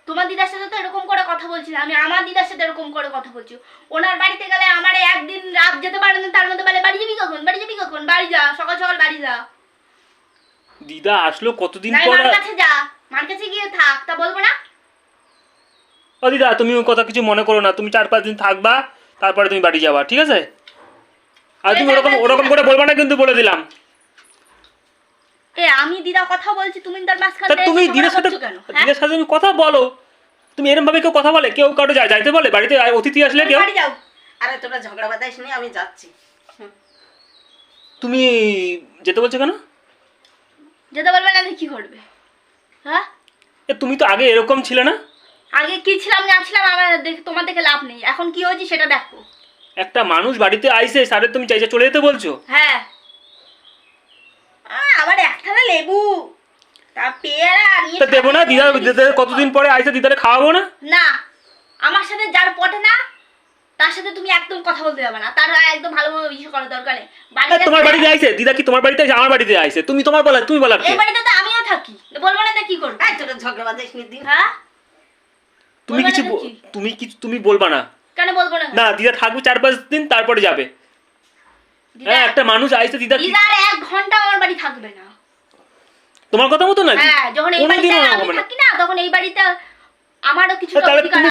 তোমার দিদার সাথে তো এরকম করে কথা বলছি না, আমি আমার দিদার সাথে এরকম করে কথা বলছি। ওনার বাড়িতে গেলে আমার একদিন রাত যেতে পারে না, তার মধ্যে বলে বাড়ি যাবি কখন, বাড়ি যাবি কখন, বাড়ি যা, সকাল সকাল বাড়ি যা। দিদা আসলো কতদিন পর। মার কাছে যা, মার কাছে গিয়ে থাক, তা বলবো না? ও দিদা তুমি ওই কথা কিছু মনে করো না, তুমি 4-5 দিন থাকবা, তারপরে তুমি বাড়ি যাবা, ঠিক আছে? আর তুমি ওরকম করে বলবা না কিন্তু, বলে দিলাম। আমি দিদা কথা বলছি, তুমি তার মাঝখানে তুমি দিদার সাথে তুমি কথা বলো। তুমি এরকম ভাবে কেউ কথা বলে? কেউ কারো যাইতে বলে বাড়িতে অতিথি আসলে কেউ? বাড়ি যাও। আরে তোরা ঝগড়া বাঁধাইস নি, আমি যাচ্ছি। তুমি যেতে বলছো কেন? যেতে বলবে না কি করবে? হ্যাঁ, তুমি তো আগে এরকম ছিলে না। আগে কি ছিলাম না ছিলাম আমার তোমার দেখে লাভ নেই, এখন কি হয়েছে সেটা দেখো। একটা মানুষ বাড়িতে আইছে, সারে তুমি চাইছে চলে যেতে বলছো? হ্যাঁ, আবার একখানা লেবু, তা পেয়ারা নিয়ে দেবো না? দিদা কতদিন পরে আইছে, দিদারে খাওয়াবো না? না, আমার সাথে যার পটে না তার সাথে তুমি একদম কথা বলতে যাবে না, তার একদম ভালোভাবে বিষয় করার দরকার নেই। তোমার বাড়িতে আইছে দিদা, কি তোমার বাড়িতে আইছে? আমার বাড়িতে আইছে, তুমি তোমার বলা, তুমি বলার এই বাড়িতে তো আমিও থাকি, বলবো না কি করবে? এই তোরা ঝগড়া বাঁধাইস নি দিন। হ্যাঁ, তুমি বলবা না? কেন বলবো না? না, দিদা থাকবে 4-5 দিন, তারপরে যাবে। হ্যাঁ, একটা মানুষ আইছে, দিদার 1 ঘন্টা আমার বাড়ি থাকবে না। তোমার কথা মতো নাকি? হ্যাঁ, যখন এই বাড়িতে আমি থাকি না, তখন এই বাড়িতে আমারও কিছু